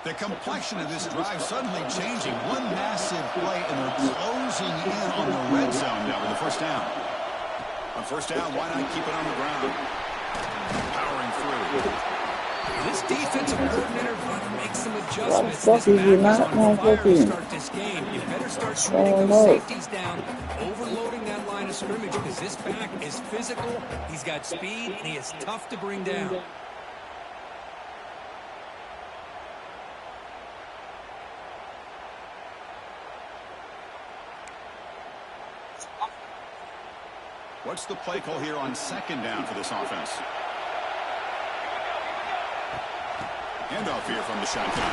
The complexion of this drive suddenly changing. One massive play, and they're closing in on the red zone now with the first down. On first down, why not keep it on the ground? Powering through. This defensive coordinator going to make some adjustments. This back is on fire to start this game. You better start shooting those safeties down, overloading that line of scrimmage, because this back is physical, he's got speed, and he is tough to bring down. What's the play call here on second down for this offense? Handoff here from the shotgun.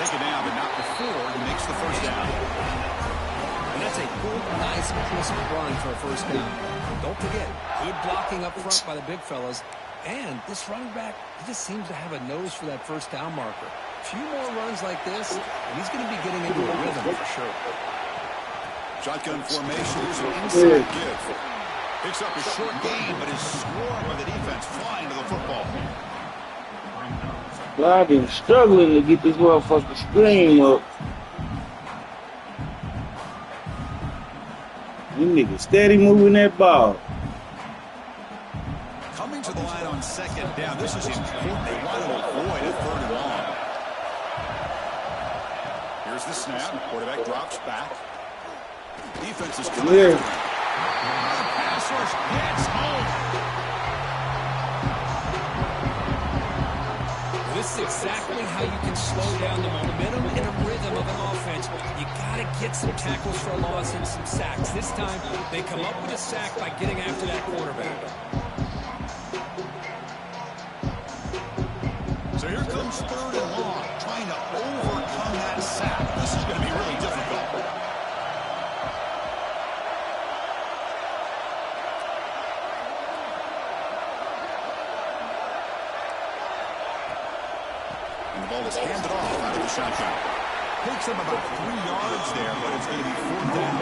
Take it down, but not before he makes the first down. And that's a good, nice, crisp run for a first down. Don't forget, good blocking up front by the big fellas. And this running back, he just seems to have a nose for that first down marker. A few more runs like this, and he's going to be getting into a rhythm for sure. Shotgun formation. Here's an inside give. Picks up a short gain, but is swarmed by the defense flying to the football. Well, I've been struggling to get this motherfucking screen up. You niggas steady moving that ball. Coming to the line on second down. This is important. They want to avoid a third and long. Here's the snap. Quarterback drops back. Defense is coming after him. Pass rush gets home. This is exactly how you can slow down the momentum and a rhythm of an offense. You got to get some tackles for a loss and some sacks. This time, they come up with a sack by getting after that quarterback. So here comes third and long, trying to overcome that sack. This is going to be really difficult. And the ball is handed off out of the shotgun. Takes him about 3 yards there, but it's going to be 4th down.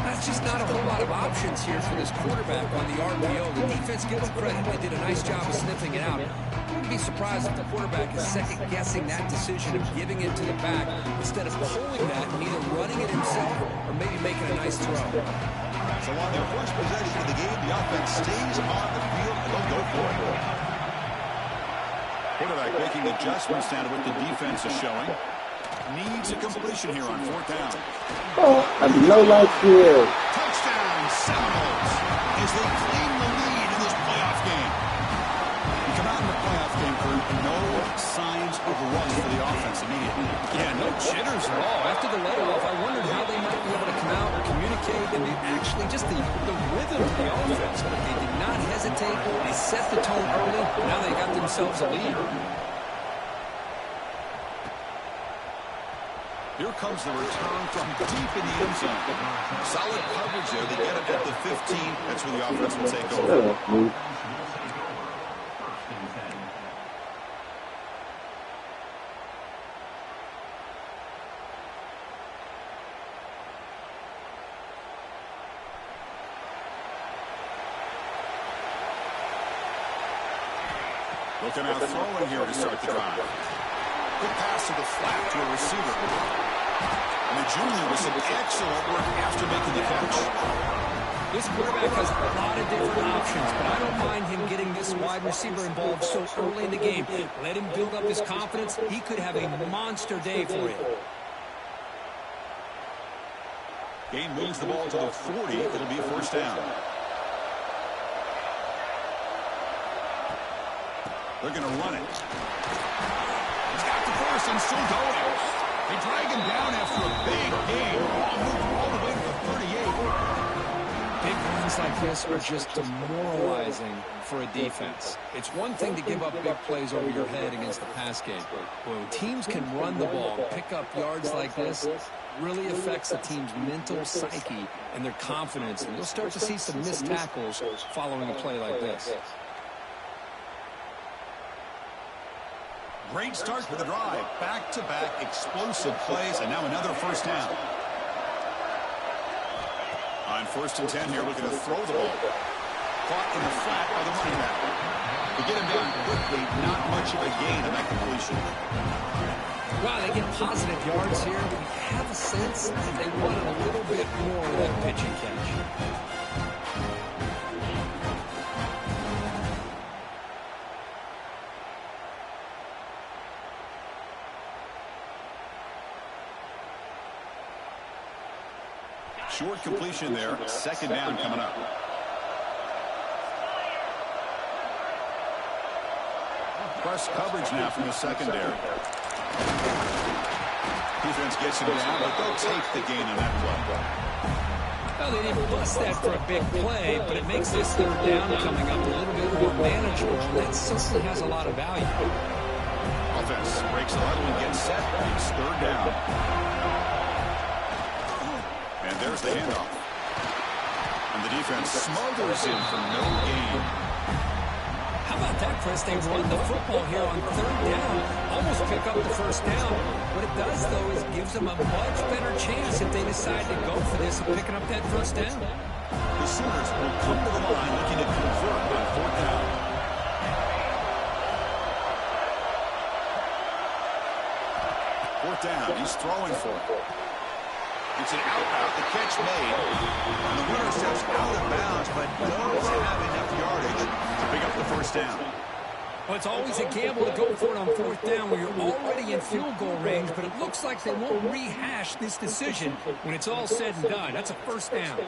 That's just not a whole lot of options here for this quarterback on the RPO. The defense gives credit. They did a nice job of sniffing it out. I wouldn't be surprised if the quarterback is second-guessing that decision of giving it to the back instead of pulling that and either running it himself or maybe making a nice throw. So on their first possession of the game, the offense stays on the field and they'll go for it. Quarterback making adjustments down to what the defense is showing. Needs a completion here on 4th down. Oh, I know like here. Touchdown, Seminoles, as they claim the lead in this playoff game. We come out in the playoff game for no signs of rust for the offense immediately. Yeah, no jitters at all. After the layoff, I wondered how they might be able to come out and communicate and actually just the rhythm of the offense. But they did not hesitate. They set the tone early. Now they got themselves a lead. Here comes the return from deep in the end zone. Solid coverage there. They get it at the 15. That's where the offense will take over. Looking out throwing here to start the drive. Good pass to the flat to a receiver. And the junior with some excellent work after making the catch. This quarterback has a lot of different options, but I don't mind him getting this wide receiver involved so early in the game. Let him build up his confidence. He could have a monster day for you. Gain moves the ball to the 40. It'll be a first down. They're going to run it. He's got the first and still going. They drag him down after a big gain. Moved all the way to the 38. Big runs like this are just demoralizing for a defense. It's one thing to give up big plays over your head against the pass game. When teams can run the ball and pick up yards like this, really affects the team's mental psyche and their confidence. And you'll start to see some missed tackles following a play like this. Great start for the drive. Back-to-back explosive plays, and now another first down. On 1st and 10 here, looking to throw the ball. caught in the flat by the running back. To get him down quickly, not much of a gain on that completion. Wow, they get positive yards here. We have a sense that they wanted a little bit more of that pitch and catch. Short completion there. Second down coming up. Press coverage now from the secondary. Defense gets him down, but they'll take the gain on that play. Well, they didn't bust that for a big play, but it makes this third down coming up a little bit more manageable, and that certainly has a lot of value. Offense breaks the huddle and gets set. It's third down. And there's the handoff. And the defense smothers him for no gain. How about that, Chris? They run the football here on third down, almost pick up the first down. What it does, though, is gives them a much better chance if they decide to go for this and picking up that first down. The Sooners will come to the line looking to convert on fourth down. Fourth down, he's throwing for it. It's an out. The catch made. And the winner steps out of bounds, but does have enough yardage to pick up the first down. Well, it's always a gamble to go for it on fourth down where you're already in field goal range, but it looks like they won't rehash this decision when it's all said and done. That's a first down.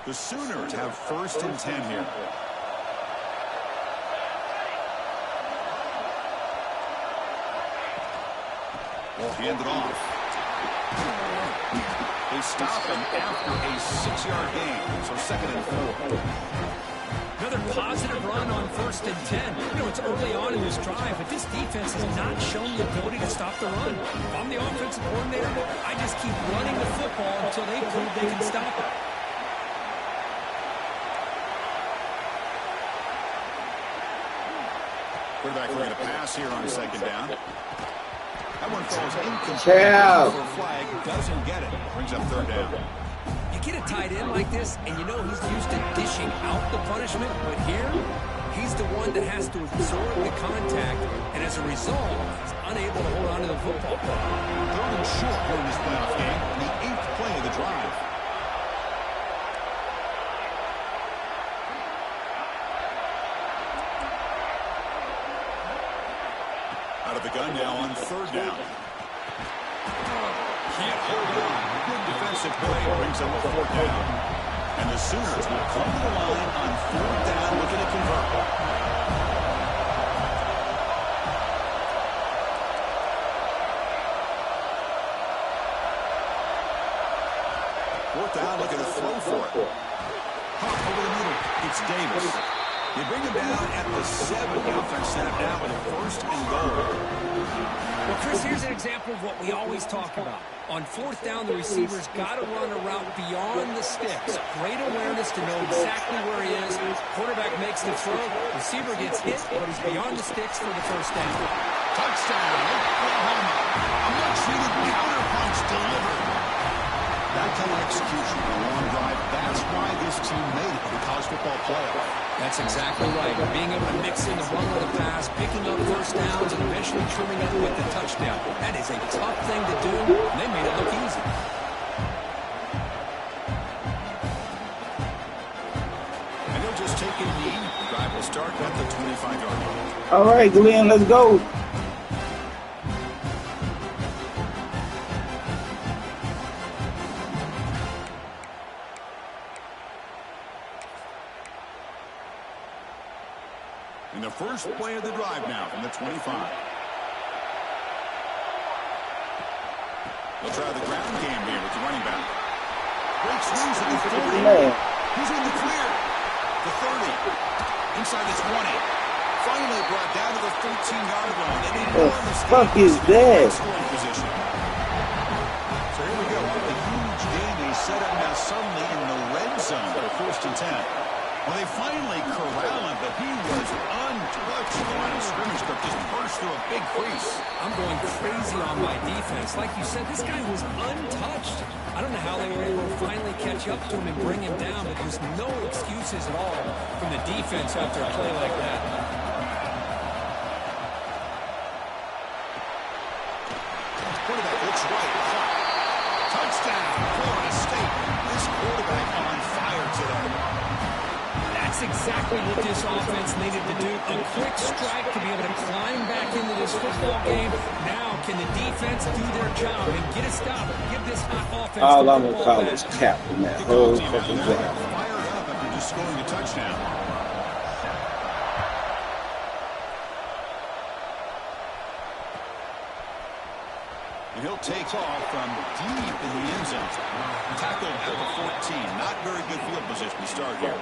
The Sooners have first and 10 here. Well, hand it off. They stop him after a 6-yard gain, so second and 4. Another positive run on first and 10. You know, it's early on in this drive, but this defense has not shown the ability to stop the run. If I'm the offensive coordinator, I just keep running the football until they prove they can stop it. Quarterback looking to pass here on second down. That one falls incomplete. For a flag, doesn't get it. Brings up third down. You get a tight end like this, and you know he's used to dishing out the punishment, but here, he's the one that has to absorb the contact, and as a result, he's unable to hold on to the football. Third and short here in this playoff game, the 8th play of the drive. Out of the gun now on third down. Can't hold on. Good defensive play brings up a fourth down. And the Sooners will come to the line on fourth down looking to convert. Fourth down, looking to throw for it. Hawk over the middle. It's Davis. They bring him down at the 7. The offense set him down with a first and goal. Well, Chris, here's an example of what we always talk about. On fourth down, the receiver's got to run a route beyond the sticks. Great awareness to know exactly where he is. Quarterback makes the throw. Receiver gets hit, but he's beyond the sticks for the first down. Touchdown, Oklahoma. A much-needed counterpunch delivered. That kind of execution on a long drive, that's why this team made it to the college football playoff. That's exactly right. Being able to mix in the run with the pass, picking up first downs, and eventually trimming up with the touchdown. That is a tough thing to do, and they made it look easy. And they'll just take a knee. The drive will start at the 25-yard line. All right, Glenn, let's go. In the first play of the drive now from the 25. They'll try the ground game here with the running back. Breaks loose at the 40. He's in the clear. The 30. Inside the 20. Finally brought down to the 13-yard line. And the fuck is that? Scoring position. So here we go. A huge game is set up now suddenly in the red zone for first and 10. Well, they finally corral him, but he was untouched approaching the line of scrimmage, but just burst through a big crease. I'm going crazy on my defense. Like you said, this guy was untouched. I don't know how they were able to finally catch up to him and bring him down, but there's no excuses at all from the defense after a play like that. Quarterback looks right. Touchdown, Florida State. This quarterback on fire today. That's exactly what this offense needed to do. A quick strike to be able to climb back into this football game. Now, can the defense do their job and get a stop? Give this hot offense All I'm going to call is cap in that whole fucking game. Fired up after just scoring a touchdown. And he'll take off from deep in the end zone. Tackled at the 14. Not very good field position to start here.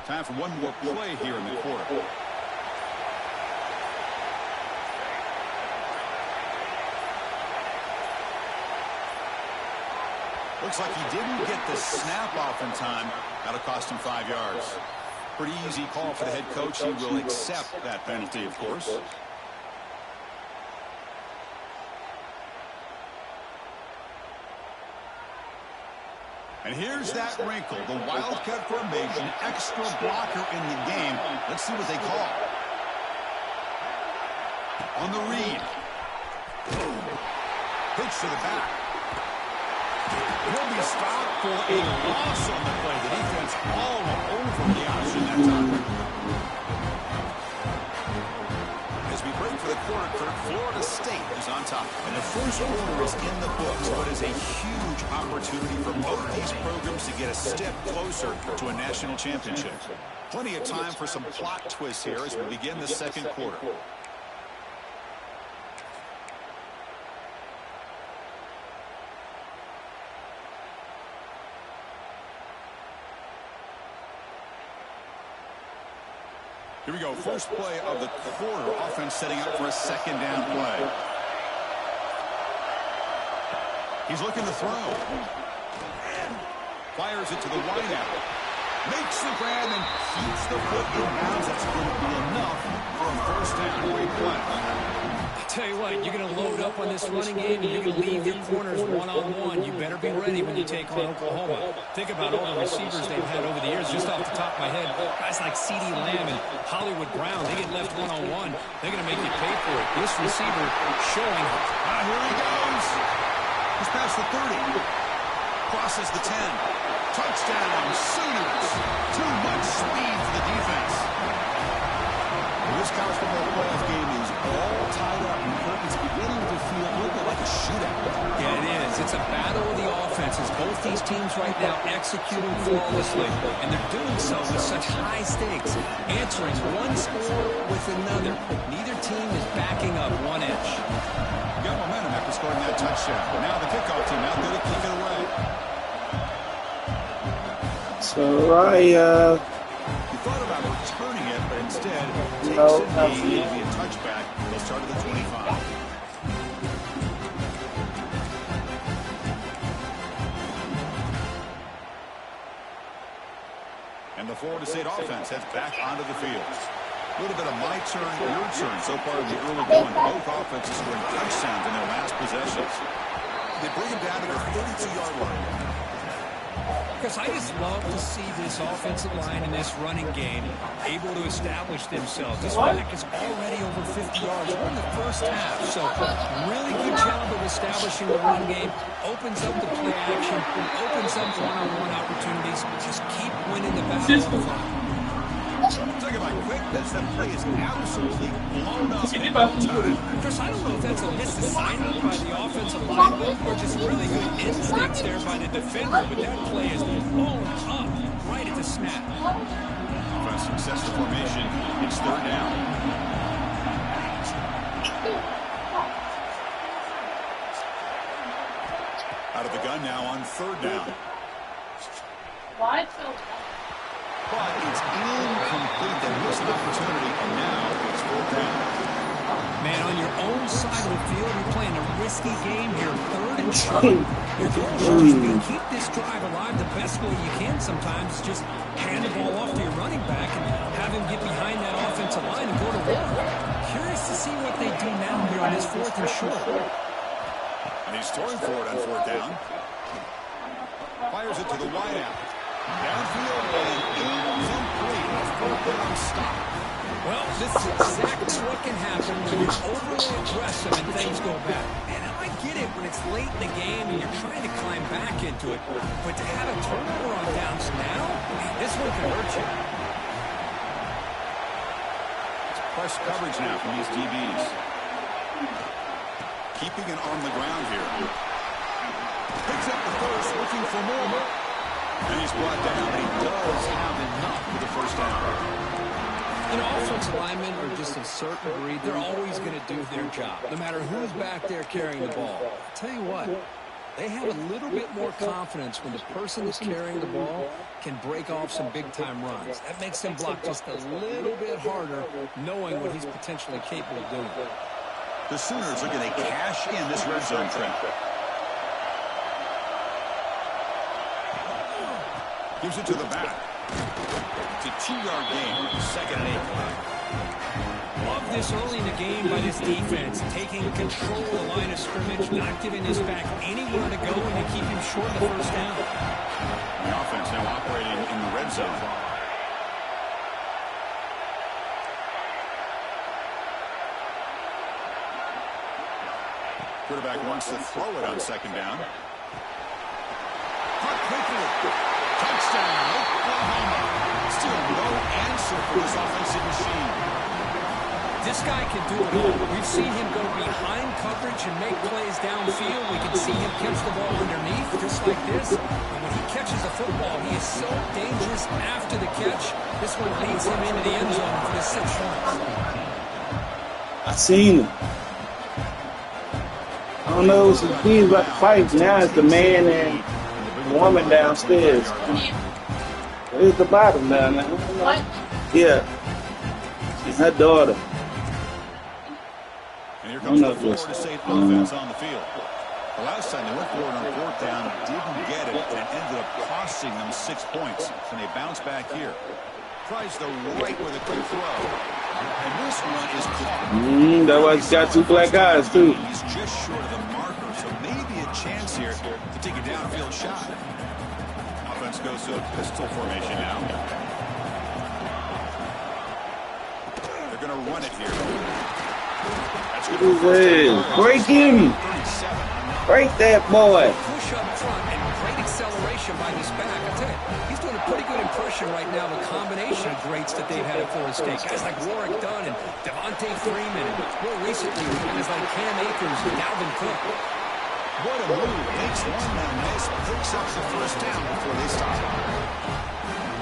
Time for one more play here in the quarter. Looks like he didn't get the snap off in time. That'll cost him 5 yards. Pretty easy call for the head coach. He will accept that penalty, of course. And here's that wrinkle, the Wildcat formation, extra blocker in the game. Let's see what they call. On the read. Pitch to the back. He'll be stopped for a loss on the play. The defense all over the option that time. As we break for the quarter, Kirk, Florida State is on top. And the first quarter is in the books, but is a huge opportunity for both these programs to get a step closer to a national championship. Plenty of time for some plot twists here as we begin the second quarter. Here we go. First play of the quarter. Offense setting up for a second down play. He's looking to throw. Fires it to the wideout. Makes the grab and keeps the foot in bounds. That's going to be enough for a first down. Great play. Tell you what, you're going to load up on this running game and you're going to leave your corners one-on-one. You better be ready when you take on Oklahoma. Think about all the receivers they've had over the years. Just off the top of my head, guys like CeeDee Lamb and Hollywood Brown, they get left one-on-one. They're going to make you pay for it. This receiver showing. Here he goes. He's past the 30. Crosses the 10. Touchdown, Sooners. Too much speed for the defense. This college football playoff game is all tied up, and it's beginning to feel a little bit like a shootout. Yeah, it is. It's a battle of the offenses. Both these teams right now executing flawlessly, and they're doing so with such high stakes, answering one score with another. Neither team is backing up one inch. Got momentum after scoring that touchdown. Now the kickoff team out there to kick it away. So He thought about returning it, but instead takes it. It'll be a touchback. They'll start at the 25. And the Florida State offense heads back onto the field. A little bit of my turn, your turn so far in the early going. Both offenses scoring touchdowns in their last possessions. They bring them down to their 32-yard line. Because I just love to see this offensive line and this running game able to establish themselves. This back is already over 50 yards in the first half. So really good job of establishing the run game. Opens up the play action. Opens up one-on-one opportunities. Just keep winning the battle. Talking about quickness, that play is absolutely blown up in time. Chris, I don't know if that's a missed assignment by the offensive line or just really good instincts there by the defender, but that play is blown up right at the snap. For a successful formation, it's third down. Out of the gun now on third down. but it's incomplete. They missed an opportunity, and now it's 4th down. Man, on your own side of the field, you're playing a risky game here, 3rd and short. Your goal should be keep this drive alive the best way you can sometimes. Just hand the ball off to your running back and have him get behind that offensive line and go to work. Curious to see what they do now here on this 4th and short. And he's throwing for it on 4th down. Fires it to the wideout. Downfield and incomplete. A 4th down stop. Well, this is exactly what can happen when you're overly aggressive and things go bad. And I get it when it's late in the game and you're trying to climb back into it. But to have a turnover on downs now, this one can hurt you. It's press coverage now from these DBs. Keeping it on the ground here. Picks up the first, looking for more. And he's brought down, but he does have enough for the 1st down. You know, offensive linemen are just a certain breed. They're always going to do their job, no matter who's back there carrying the ball. I'll tell you what, they have a little bit more confidence when the person that's carrying the ball can break off some big-time runs. That makes them block just a little bit harder, knowing what he's potentially capable of doing. The Sooners looking to cash in this red zone trap. Gives it to the back. It's a 2-yard gain, 2nd and 8. Love this early in the game by this defense, taking control of the line of scrimmage, not giving this back anywhere to go, and they keep him short of the 1st down. The offense now operating in the red zone. Quarterback wants to throw it on 2nd down. Caught quickly. Touchdown, Oklahoma. Still no answer for this offensive machine. This guy can do it all. We've seen him go behind coverage and make plays downfield. We can see him catch the ball underneath just like this. And when he catches the football, he is so dangerous after the catch. This one leads him into the end zone for the 6 points. I seen him. I don't know if he's about to fight. Now it's the man and the woman downstairs. Where's the bottom down there? What? Yeah. It's her daughter. And here comes the Florida State offense on the field. The last time they went forward on 4th down, didn't get it, and it ended up costing them 6 points. And they bounce back here. Tries the right with a quick throw. And this one is caught. That was got 2 black guys, too. He's just short of the marker, so maybe a chance here to take a downfield shot. Offense goes to a pistol formation now. They're going to run it here. That's good. Break him. Break that boy. Push up front and great acceleration by this back. I tell you, he's doing a pretty good impression right now of a combination of greats that they've had at Florida State. Guys like Warwick Dunn and Devontae Freeman, and more recently, guys like Cam Akers and Dalvin Cook. What a move. Makes one man miss, picks up the 1st down before they stop.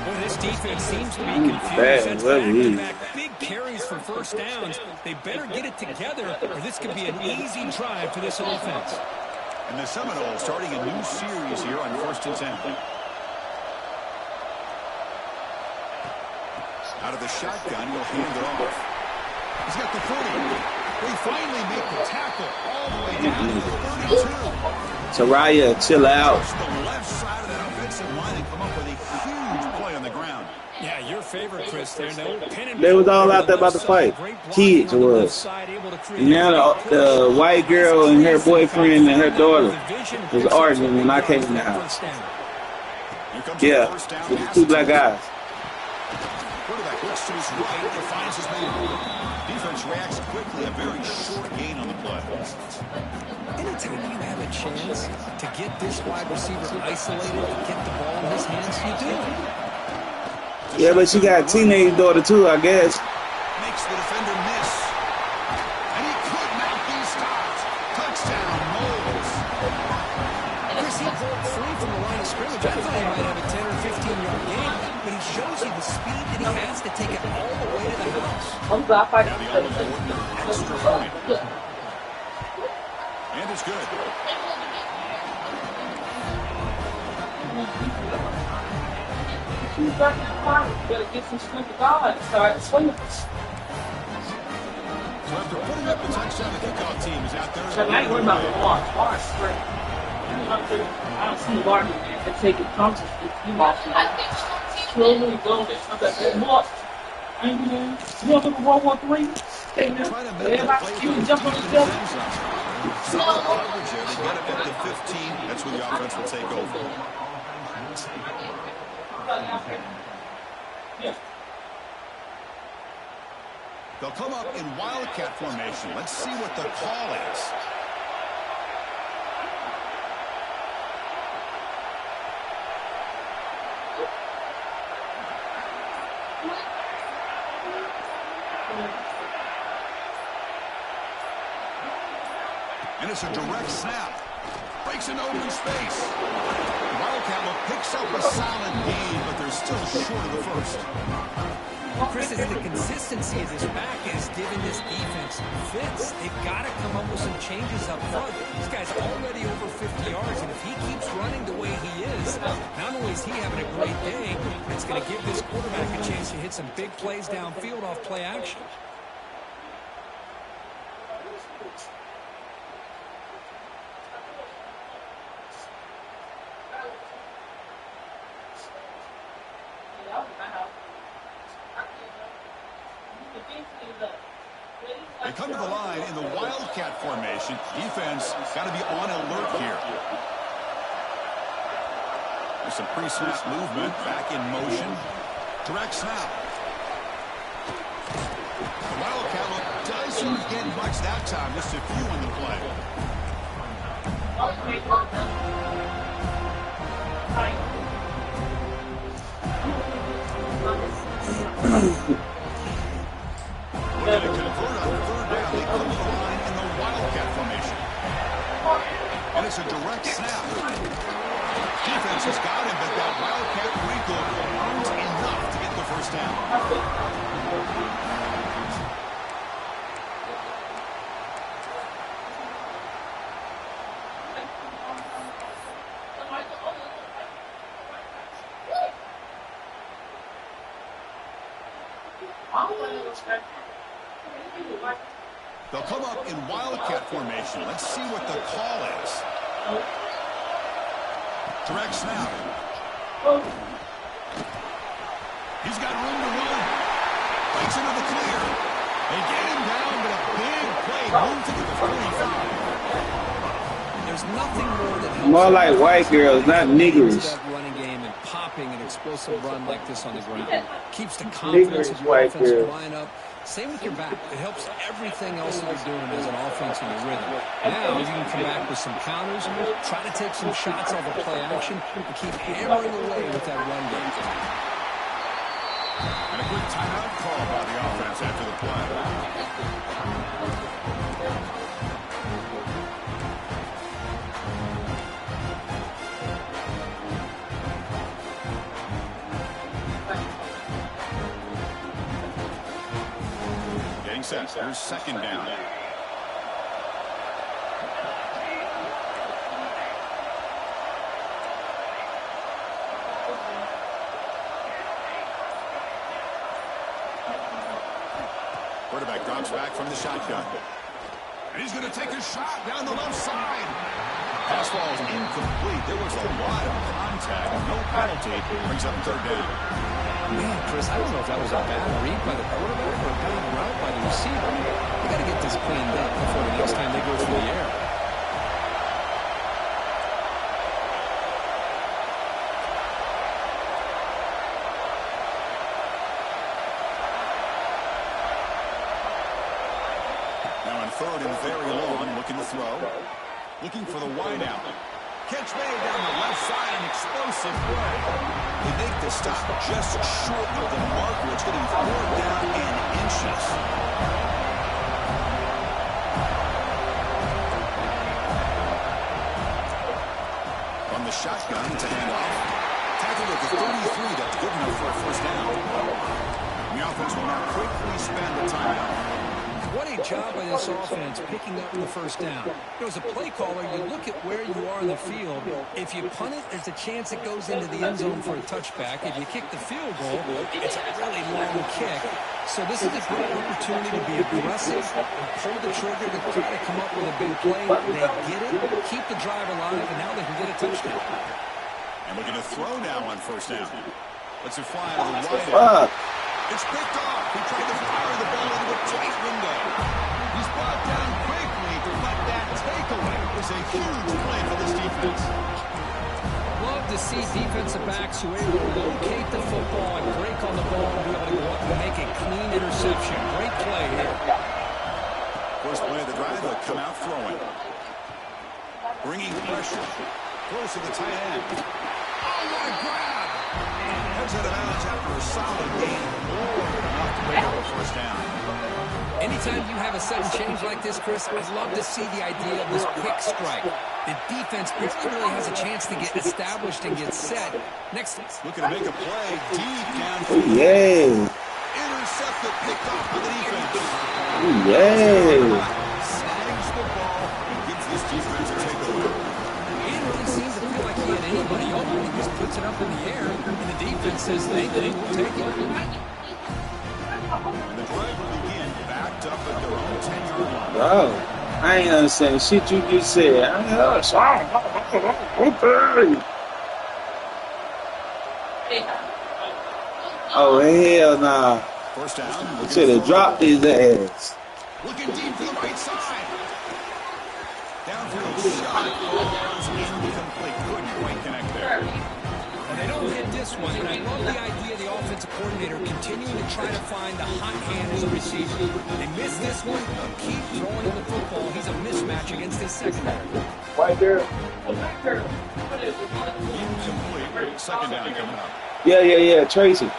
Boy, this defense seems to be confused. That's back-to-back big carries for 1st downs. They better get it together, or this could be an easy drive for this offense. And the Seminoles starting a new series here on 1st and 10. Out of the shotgun, he'll hand it off. He's got the 40. They finally make the tackle all the way down to the 32. Saraya, chill out. Push the left side of that offensive line and come up with a huge play on the ground. Yeah, your favorite, Chris. There, no pen. They was all out there about to fight. Kids was. Now the white girl and her boyfriend and her daughter was arguing when I came in the house. Yeah, with the 2 black guys. Quarterback looks to his right and finds his man. Defense reacts quickly. A very short gain on the play. Anytime you have a chance to get this wide receiver isolated and get the ball in his hands, you do. Yeah, but she got a teenage daughter too, I guess. Makes the defender miss. And he could not be stopped. Touchdown, Moles. Chris, he broke free from the line of scrimmage. I thought he might have a 10 or 15-yard gain, but he shows you the speed that he has to take it all the way to the house. Now the all-important extra point. And it's good. back in the pocket. You better get some strength of God and start swinging. So after putting up the touchdown, the kickoff team is out there. I ain't worried about the ball. The ball is straight. I don't see the market, man. They take it consciously. You watch it. Slowly go there. I'm like, hey, boy. I ain't doing that. You want to World War III? Hey, man. Everybody, you can jump on the field. Solid coverage there. They get up at the 15. That's where the offense will take over. Yeah. They'll come up in wildcat formation. Let's see what the call is. And it's a direct snap. Breaks into open space. Wildcat look picks up a solid gain, but they're still short of the first. Chris, the consistency of this back is giving this defense fits. They've got to come up with some changes up front. This guy's already over 50 yards, and if he keeps running the way he is, not only is he having a great day, but it's going to give this quarterback a chance to hit some big plays downfield off play action. They come to the line in the wildcat formation. Defense got to be on alert here. There's some pre-snap movement, back in motion. Direct snap. The wildcat look doesn't get much that time. Just a few on the play. When they convert on third down, they come to the line in the wildcat formation. And it's a direct snap. Defense has got him, but that wildcat wrinkle aren't enough to get the first down. They'll come up in wildcat formation. Let's see what the call is. Direct snap. He's got room to run. Breaks into the clear. They get him down, but a big play. Room to get the 45. There's nothing more that helps. More like white girls, not niggers. That running game and popping an explosive run like this on the ground keeps the confidence of your offensive lineup. Same with your back. It helps everything else that you're doing as an offense in your rhythm. Now you can come back with some counters, try to take some shots off of play action, and keep hammering away with that run game. And a quick timeout call by the offense after the play. Set. There's second down. Quarterback drops back from the shotgun. And he's going to take a shot down the left side. Pass ball is incomplete. There was a lot of contact. No penalty. Brings up third down. Man, Chris, I don't know if that was a bad read by the quarterback or a bad route by the receiver. You got to get this cleaned up before the next time they go through the air. Now on third and very long, looking to throw. Looking for the wide out. Catch made down the left side, an explosive play. They make the stop just short of the marker. It's getting 4th down in inches. From the shotgun to hand off. Tackled at the 33. That's good enough for a first down. The offense will now quickly spend the timeout. What a great job by this offense picking up the first down. As a play caller, you look at where you are in the field. If you punt it, there's a chance it goes into the end zone for a touchback. If you kick the field goal, it's a really long kick. So this is a great opportunity to be aggressive and pull the trigger to try to come up with a big play. They get it, keep the drive alive, and now they can get a touchdown. And we're going to throw now on first down. Let's it fly out of the wide end. It's picked off. He tried to fire the ball into a tight window. He's brought down quickly, but that takeaway was a huge play for this defense. Love to see defensive backs who are able to locate the football and break on the ball and be able to go up and make a clean interception. Great play here. First play of the drive, they'll come out throwing. Bringing pressure. Close to the tight end. Oh, what a grab! Heads out of bounds after a solid gain. Enough to pick up a first down. Anytime you have a sudden change like this, Chris, I'd love to see the idea of this quick strike. The defense really has a chance to get established and get set. Next, looking to make a play deep downfield. Oh, yeah. Intercepted, picked off by the defense. Oh, yeah. Snags the ball and gives this defense a takeaway. He didn't really seem to feel like he had anybody open. He just puts it up in the air, and the defense says, thank you, we'll take it. And the drive will begin backed up at their own 10-yard line. Bro, I ain't understand shit you just said. Oh, hell nah. First down. Should have dropped his ass. Looking deep to the right side. Downfield shot. Ball's incomplete. Couldn't quite connect there. And they don't hit this one, and I love the idea of the offensive coordinator continuing to try to find the hot hand as a receiver. They miss this one, but keep throwing him the football. He's a mismatch against his secondary. Right there. Incomplete. Second down coming up. Yeah. Tracy.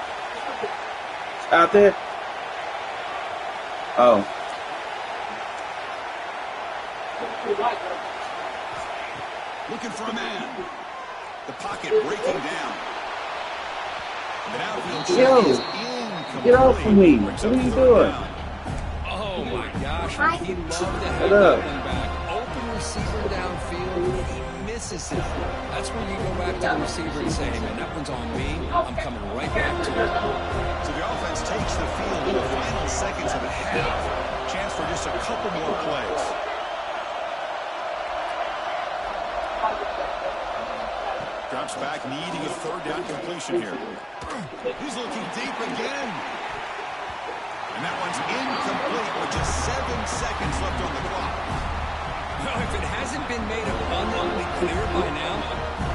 Out there. Oh. Looking for a man. The pocket breaking down. The outfield shot is incomplete. Get off of me. What are you doing? Oh, my gosh. He loved to have that one back. Open receiver downfield. He misses it. That's when you go back to the receiver and say, hey, man, that one's on me. I'm coming right back to it. So the offense takes the field in the final seconds of a half. Chance for just a couple more plays. Drops back, needing a third down completion here. He's looking deep again. And that one's incomplete with just 7 seconds left on the clock. Well, if it hasn't been made abundantly clear by now,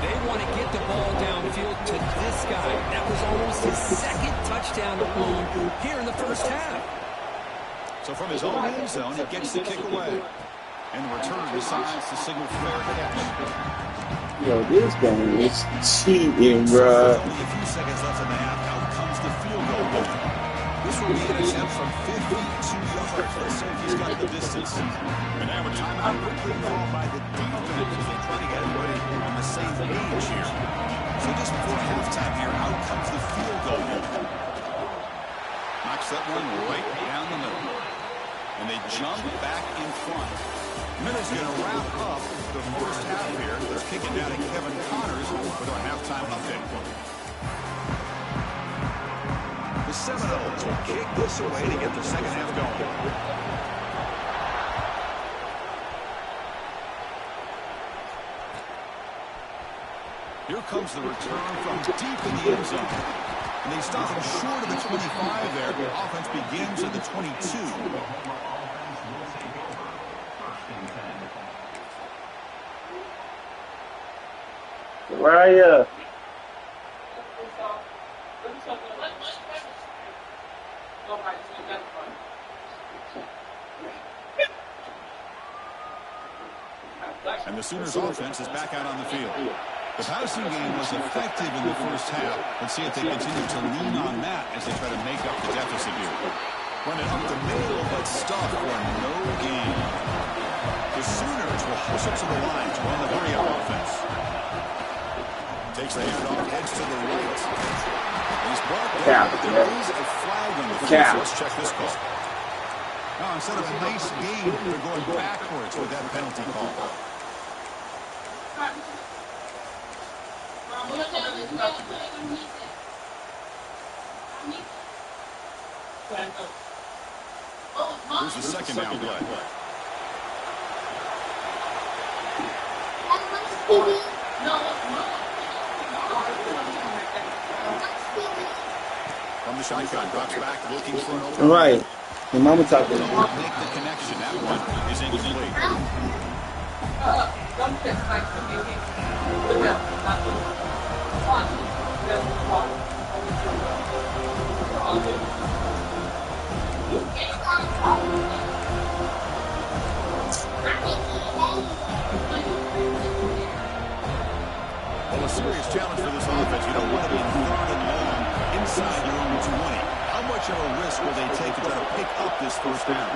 they want to get the ball downfield to this guy. That was almost his second touchdown here in the first half. So from his own end zone, he gets the kick away. And the return decides to signal fair catch. Yo, this game is cheating, bruh. Only a few seconds left in the half. Out comes the field goal line. This will be an attempt from 52 yards. Let's see if he's got the distance. And now a timeout quickly called by the defense as they try to get everybody on the same page here. So just before halftime here, out comes the field goal line. Knocks that one right down the middle. And they jump back in front. Minutes going to wrap up the first half here. Let's kick it down to Kevin Connors with our halftime update. The Seminoles will kick this away to get the second half going. Here comes the return from deep in the end zone. And they stop him short of the 25 there. The offense begins at the 22. Where are you? And the Sooners offense is back out on the field. The passing game was effective in the first half. Let's see if they continue to lean on that as they try to make up the deficit here. Run it up the middle, but stuffed for no gain. The Sooners will push it to the line to run the hurry-up offense. Takes the handoff, heads to the right. He's brought down, but there is a flag on the field, so let's check this call. No, instead of a nice gain, they're going backwards with that penalty call. Here's the second down play. From the shotgun, drops back, looking for an open. Right. The mama talking. Don't make the connection. That one is incomplete. Well, a serious challenge for this offense. You don't want to be third and long inside your own 20. How much of a risk will they take to try to pick up this first down?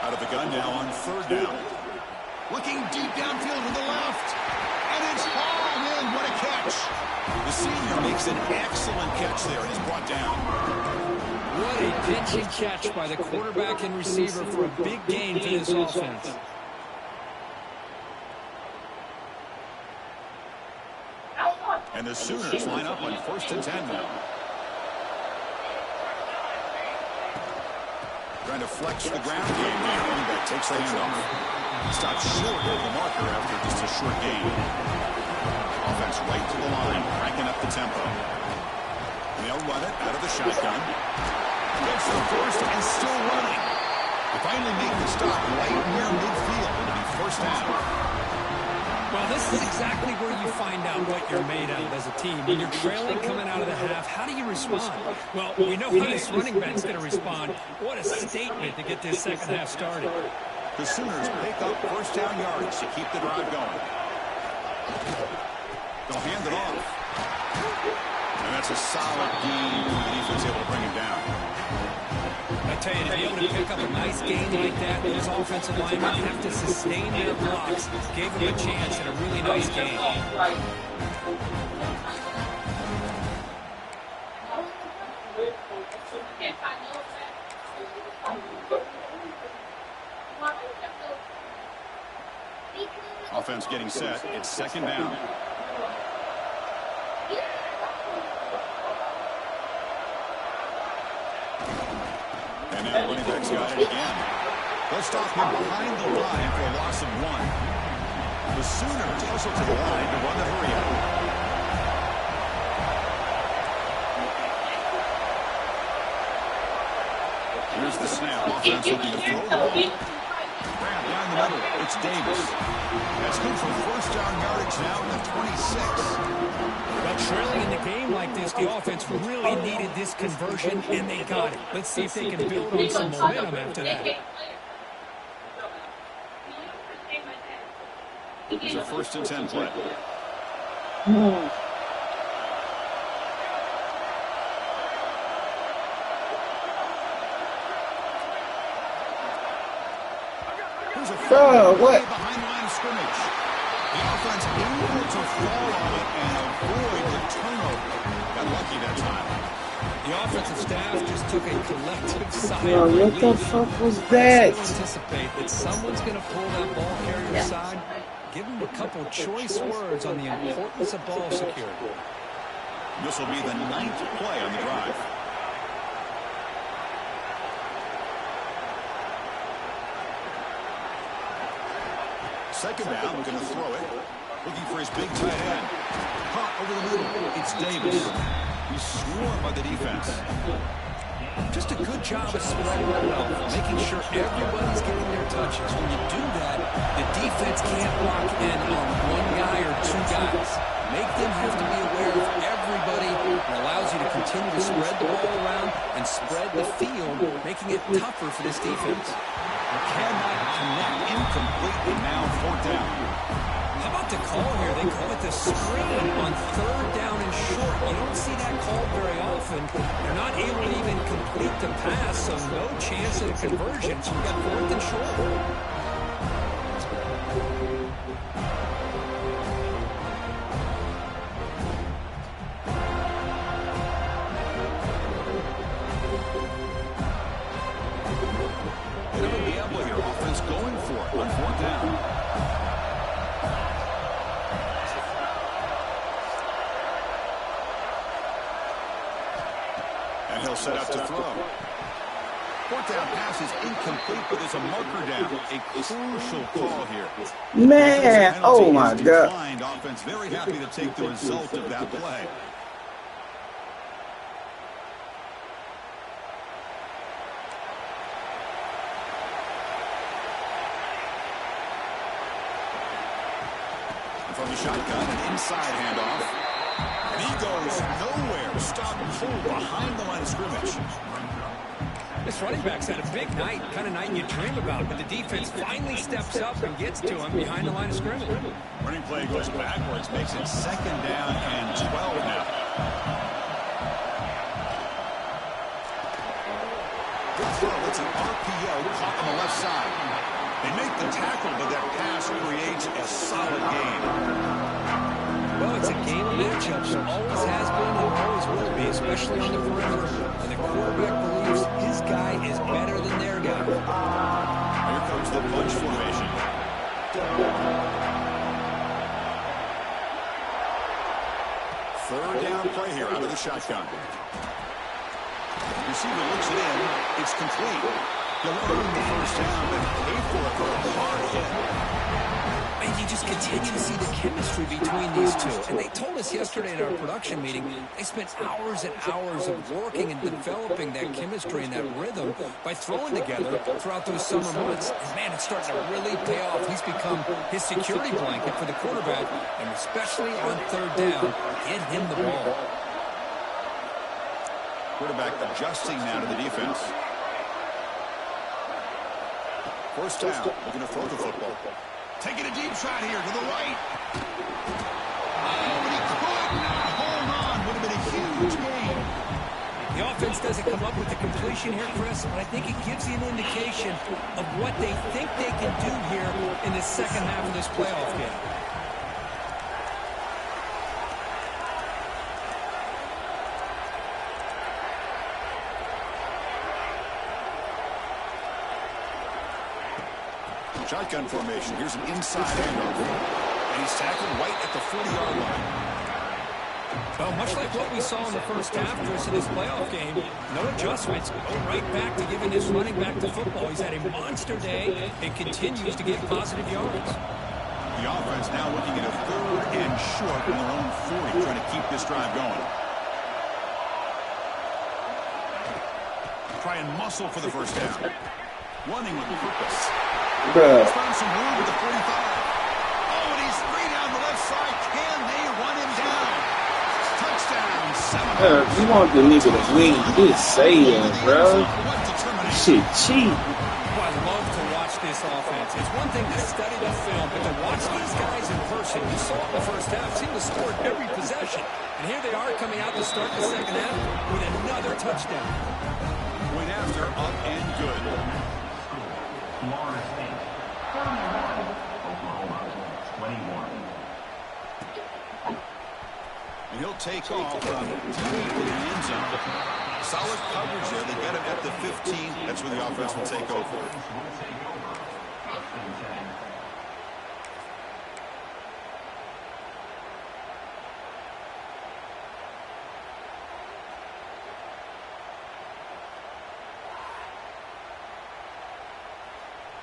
Out of the gun now on third down. Looking deep downfield to the left. And it's hauled in. What a catch. The senior makes an excellent catch there and is brought down. What a pinching catch by the quarterback and receiver for a big gain for this offense. And the Sooners line up on 1st and 10 now. Trying to flex the ground game here. Running back takes the handoff. Stops short of the marker after just a short gain. Offense right to the line, cranking up the tempo. And they'll run it out of the shotgun. Gets the first and still running. They finally make the stop right near midfield. It'll be first down. Well, this is exactly where you find out what you're made of as a team. When you're trailing coming out of the half, how do you respond? Well, we know how this running back's going to respond. What a statement to get this second half started. The Sooners pick up first down yards to keep the drive going. They'll hand it off. And that's a solid gain. The defense able to bring him down. I tell you, to be able to pick up a nice gain like that, those offensive linemen have to sustain their blocks. Gave him a chance and a really nice gain. Offense getting set. It's second down. And now running back's got it again. They'll stop him behind the line for a loss of 1. The Sooners hustle to the line to run the hurry-up. Here's the snap. Offense looking to throw the ball. Grab down the middle. It's Davis. That's good for first down yardage now at the 26. But trailing in the game like this, the offense really needed this conversion, and they got it. Let's see if they can build on some momentum after that. It's a 1st and 10 play. Here's a what? behind the line of scrimmage. The offense able to fall on it and avoid the turnover. Got lucky that time. The offensive staff just took a collective sigh Yo, of what relief. the fuck was that? Anticipate that someone's going to pull that ball carrier aside. Give him a couple choice words on the importance of ball security. This will be the 9th play on the drive. Second down, we're going to throw it. Looking for his big tight end. Caught over the middle. It's Davis. He's swarmed by the defense. Just a good job of spreading the wealth, making sure everybody's getting their touches. When you do that, the defense can't lock in on one guy or two guys. Make them have to be aware of everybody. It allows you to continue to spread the ball around and spread the field, making it tougher for this defense. Cannot connect, incomplete, and now 4th down. How about the call here? They call it the screen on 3rd down and short. You don't see that called very often. They're not able to even complete the pass, so no chance at a conversion. So we've got 4th and short. set up to throw. Fourth down pass is incomplete, but there's a marker down. A crucial call here. Man, oh my God. Offense very happy to take the result of that play. From the shotgun, an inside handoff. And he goes nowhere. Stop pulled behind the line of scrimmage. This running back's had a big night, kind of night you dream about, but the defense finally steps up and gets to him behind the line of scrimmage. Running play goes backwards, makes it 2nd down and 12 now. Good throw. It's an RPO caught on the left side. They make the tackle, but that pass creates a solid gain. Well, it's a game of matchups. Always has been and always will be, especially on the perimeter. And the quarterback believes his guy is better than their guy. Here comes the bunch formation. Third down play here out of the shotgun. Receiver looks it in. It's complete. He'll earn the first down, but paid for it for a hard hit. And you just continue to see the chemistry between these two. And they told us yesterday in our production meeting, they spent hours and hours of working and developing that chemistry and that rhythm by throwing together throughout those summer months. And man, it's starting to really pay off. He's become his security blanket for the quarterback, and especially on third down, get him the ball. Quarterback adjusting now to the defense. First down, looking to throw the football. Taking a deep shot here to the right. Oh, but he could not hold on. Would have been a huge gain. The offense doesn't come up with the completion here, Chris, but I think it gives you an indication of what they think they can do here in the second half of this playoff game. Shotgun formation. Here's an inside handoff. And he's tackled right at the 40-yard line. Well, much like what we saw in the first half, Chris, in this playoff game, no adjustments. Go right back to giving this running back the football. He's had a monster day and continues to get positive yards. The offense now looking at a 3rd and short in their own 40, trying to keep this drive going. Try and muscle for the first down. Running with purpose. He's found some room with the 45. Oh, and he's free down the left side. Can they run him down? Touchdown, 7. You want the nigga to win. You just say that, bro. Shit cheap. Oh, I love to watch this offense. It's one thing to study the film, but to watch these guys in person, you saw in the first half, seem to score every possession. And here they are coming out to start the second half with another touchdown. Point after, up and good. And he'll take off from deep in the end zone. Solid coverage there. They get him at the 15. That's where the offense will take over.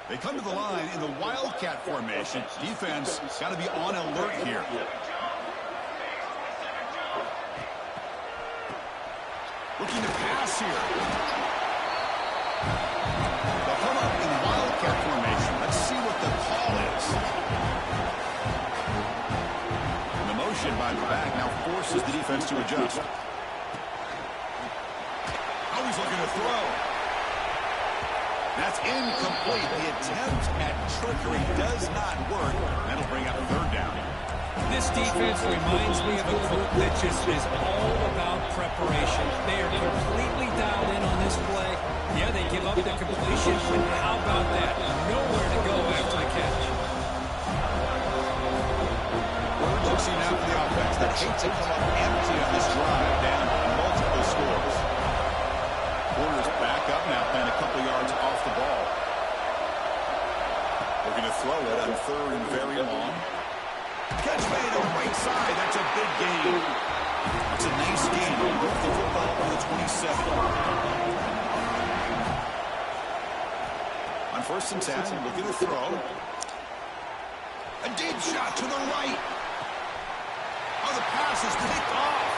They come to the line in the Wildcat formation. Defense got to be on alert here. Looking to pass here. They'll come up in Wildcat formation. Let's see what the call is. And the motion by the back now forces the defense to adjust. Oh, he's looking to throw. That's incomplete. The attempt at trickery does not work. That'll bring up 3rd down. This defense reminds me of a group that just is all about preparation. They are completely dialed in on this play. Yeah, they give up the completion, but how about that? Nowhere to go after the catch. Urgency now for the offense. They hate to come up empty on this drive, down multiple scores. Corner's back up now, playing a couple yards off the ball. We're going to throw it on 3rd and very long. Catch made on the right side. That's a big gain. It's a nice gain. Move the football to the 27. On 1st and 10, looking to throw. A deep shot to the right. Oh, the pass is picked off.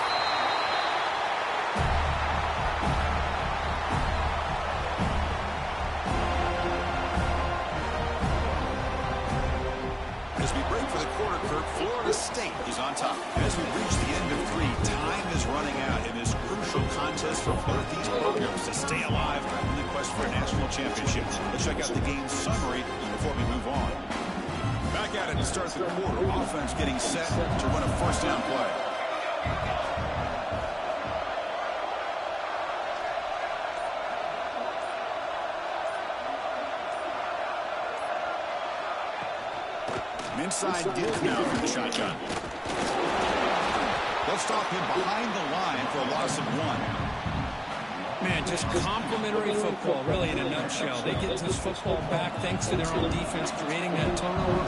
As we break for the quarter, Kirk, Florida State is on top. As we reach the end of 3, time is running out in this crucial contest for both these programs to stay alive in the quest for a national championship. Let's check out the game summary before we move on. Back at it to start the quarter. Offense getting set to run a 1st down play. Inside dip now from the shotgun. They'll stop him behind the line for a loss of 1. Man, just complimentary football, really, in a nutshell. They get this football back thanks to their own defense, creating that turnover,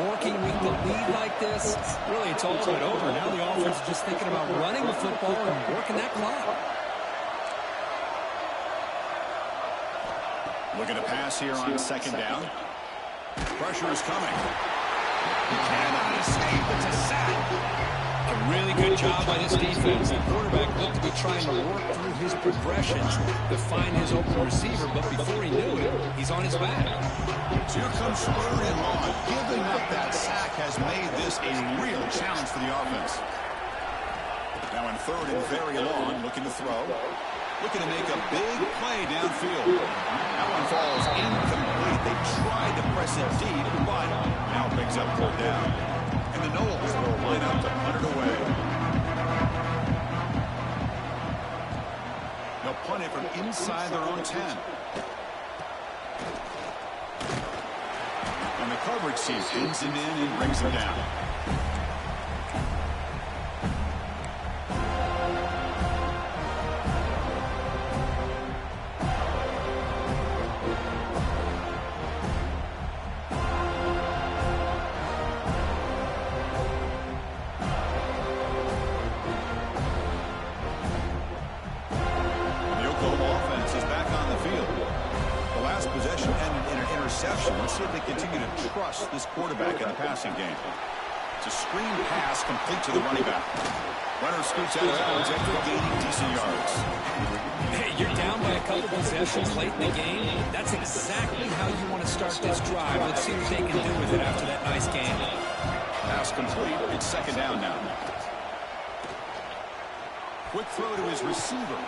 working with the lead like this. Really, it's all but over. Now the offense is just thinking about running the football and working that clock. Looking to pass here on 2nd down. Pressure is coming. He cannot escape. It's a sack. A really good job by this defense. The quarterback looked to be trying to work through his progressions to find his open receiver, but before he knew it, he's on his back. So here comes 3rd and long. Giving up that sack has made this a real challenge for the offense. Now in 3rd and very long, looking to throw. Looking to make a big play downfield. That one falls incomplete. They tried to press it deep, but now picks up 4th down. And the Noles will line up to punt it away. They'll punt it from inside their own 10. And the coverage team pins him in and brings him down. Let's see if they continue to trust this quarterback in the passing game. It's a screen pass complete to the running back. Runner scoots out of bounds after gaining decent yards. Hey, you're down by a couple possessions late in the game. That's exactly how you want to start this drive. Let's see what they can do with it after that nice game. Pass complete. It's 2nd down now. Quick throw to his receiver.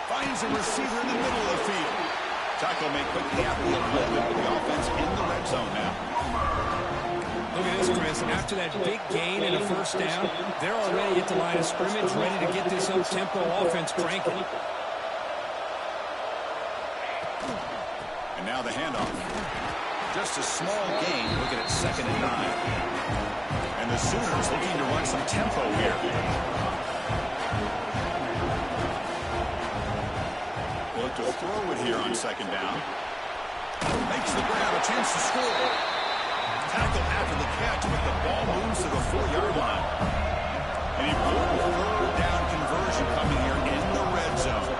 Finds a receiver in the middle of the field. Tackle made quickly after the 11, but the offense in the red zone now. Look at this, Chris. After that big gain and a 1st down, they're already at the line of scrimmage, ready to get this up-tempo offense cranking. And now the handoff. Just a small gain, looking at 2nd and 9. And the Sooners looking to run some tempo here. Look to throw it here on 2nd down. Makes the grab, a chance to score. Tackle after the catch, but the ball moves to the 4-yard line. An important 3rd down conversion coming here in the red zone.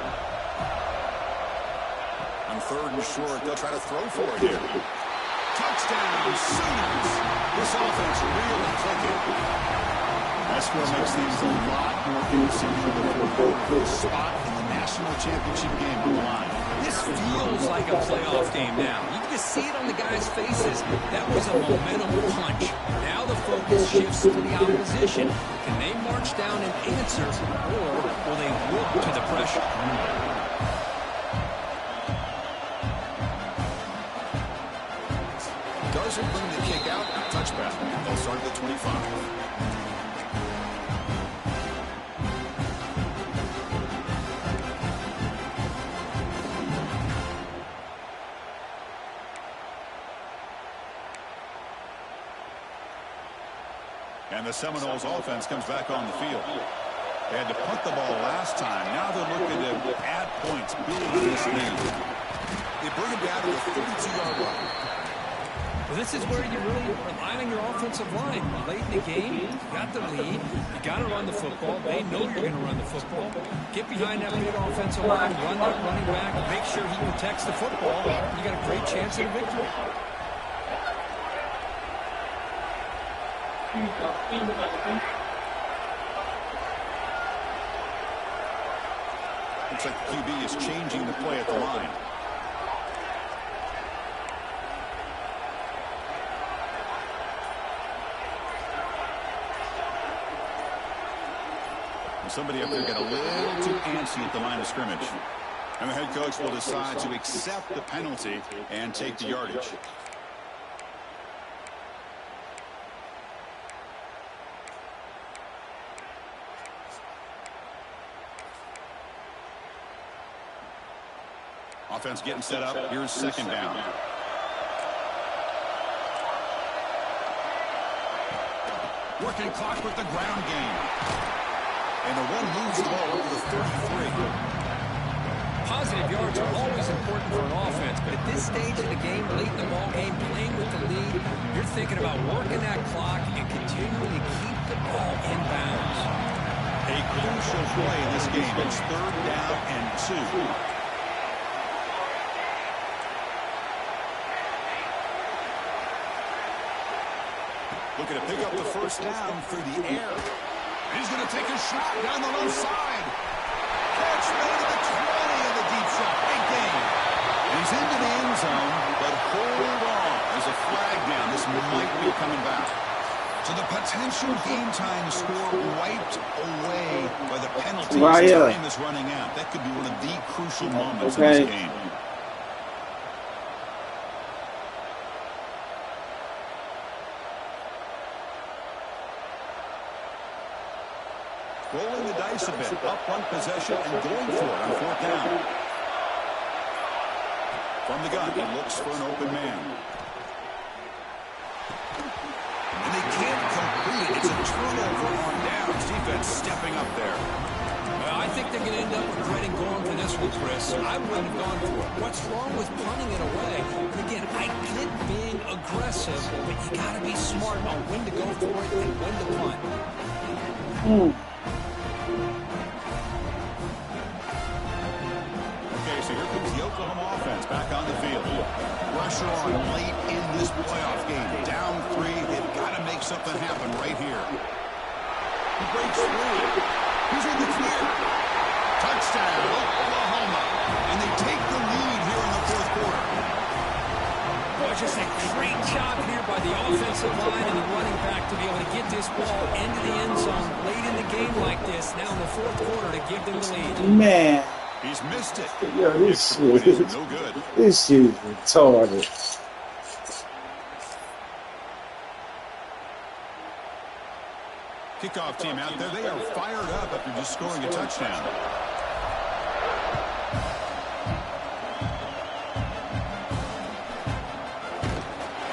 On 3rd and short, they'll try to throw for it here. Touchdown, Sooners. This offense really clicking. That's what makes things a lot more interesting for the spot in the national championship game on the line. This feels like a playoff game now. You can just see it on the guys' faces. That was a momentum punch. Now the focus shifts to the opposition. Can they march down and answer, or will they look to the pressure? Doesn't bring the kick out. Touchback. They'll start at the 25. And the Seminoles offense comes back on the field. They had to punt the ball last time. Now they're looking to add points, build on this lead. They bring it down to the 32-yard line. Well, this is where you really rely on your offensive line. Late in the game, you got the lead. You got to run the football. They know you're going to run the football. Get behind that big offensive line, run that running back, make sure he protects the football. You got a great chance at a victory. Looks like the QB is changing the play at the line. Somebody up there got a little too antsy at the line of scrimmage. And the head coach will decide to accept the penalty and take the yardage. Offense getting set up. Here's second down. Working clock with the ground game. And the one moves the ball over the 33. Positive yards are always important for an offense, but at this stage of the game, late in the ball game, playing with the lead, you're thinking about working that clock and continuing to keep the ball in bounds. A crucial play in this game. It's 3rd down and 2. Looking to pick up the first down through the air. He's going to take a shot down the left side. Catch made to the 20 of the deep shot. Great game. And he's into the end zone, but hold on. There's a flag down. This might be coming back. So the potential game-time score wiped away by the penalty. Time is running out. That could be one of the crucial moments in this game. Rolling the dice a bit, up one possession and going for it on 4th down. From the gun, he looks for an open man. And they can't complete it. It's a turnover on downs. Defense stepping up there. Well, I think they're going to end up regretting going for this one, Chris. I wouldn't have gone for it. What's wrong with punting it away? And again, I get being aggressive, but you got to be smart on when to go for it and when to punt. So here comes the Oklahoma offense back on the field. Pressure on late in this playoff game. Down 3. They've got to make something happen right here. He breaks through. He's in the clear. Touchdown, Oklahoma. And they take the lead here in the 4th quarter. Well, just a great job here by the offensive line and the running back to be able to get this ball into the end zone late in the game like this. Now in the 4th quarter to give them the lead. Man. He's missed it. Yo, this shit is no good. This shit is retarded. Kickoff team out there. They are fired up after just scoring a touchdown.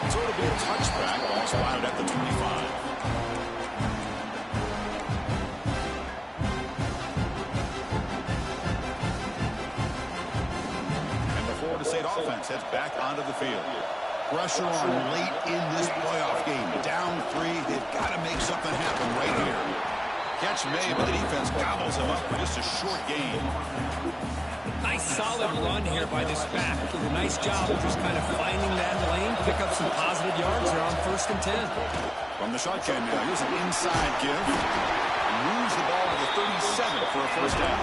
So it'll be a touchback. Ball spotted at the 25. State offense heads back onto the field. Pressure on late in this playoff game. Down 3. They've got to make something happen right here. Catch made, but the defense gobbles him up for just a short gain. Nice solid run here by this back. Did a nice job of just kind of finding that lane, pick up some positive yards there on 1st and 10. From the shotgun now, here's an inside give. Moves the ball to the 37 for a first down.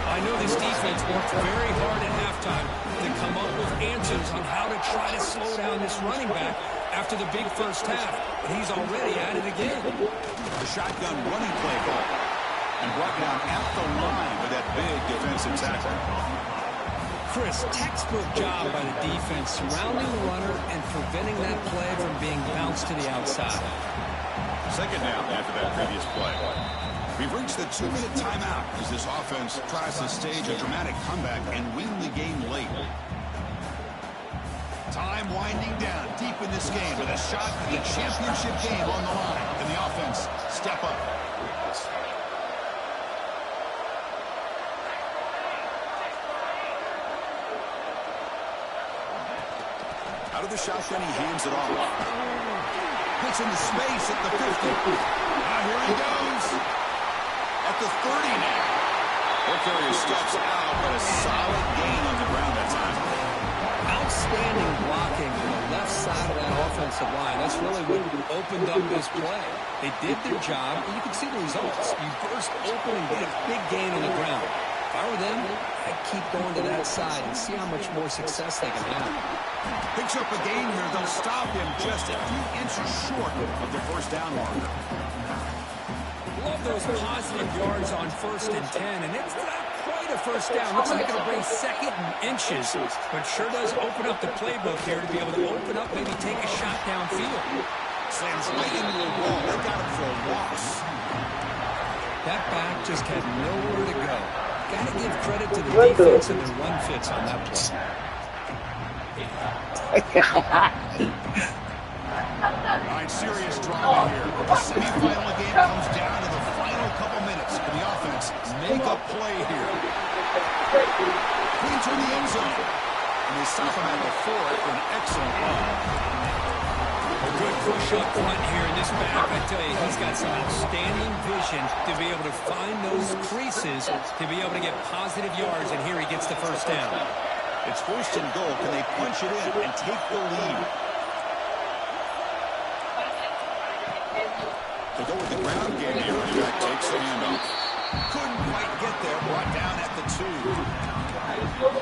I know this defense worked very hard at halftime to come up with answers on how to try to slow down this running back after the big first half, but he's already at it again. The shotgun running play call and brought down at the line with that big defensive tackle. Chris, textbook job by the defense surrounding the runner and preventing that play from being bounced to the outside. Second down after that previous play. We've reached the 2-minute timeout as this offense tries to stage a dramatic comeback and win the game late. Time winding down deep in this game with a shot at the championship game on the line. Can the offense step up? Out of the shotgun, he hands it off. Gets into space at the 50. Here he goes. At the 30 now. Ball carrier steps out, but a solid gain on the ground that time. Outstanding blocking on the left side of that offensive line. That's really what opened up this play. They did their job, and you can see the results. You burst open and get a big gain on the ground. If I were them, I'd keep going to that side and see how much more success they can have. Picks up a gain here. They'll stop him just a few inches short of the first down marker. Love those positive yards on 1st and 10, and it's not quite a first down. Looks like it'll bring 2nd and inches, but sure does open up the playbook here to be able to open up, maybe take a shot downfield. Slams right into the wall. They got him for a loss. That back just had nowhere to go. Got to give credit to the defense and the run fits on that play. All right, serious drama here. The semifinal game comes down to the final couple minutes. Can the offense make a play here? Clean through the end zone. And they stop him at the 4 for an excellent run. A good push up front here in this back. I tell you, he's got some outstanding vision to be able to find those creases, to be able to get positive yards, and here he gets the first down. It's 1st and goal. Can they punch it in and take the lead? To go with the ground game here, running back takes the handoff. Couldn't quite get there, brought down at the 2.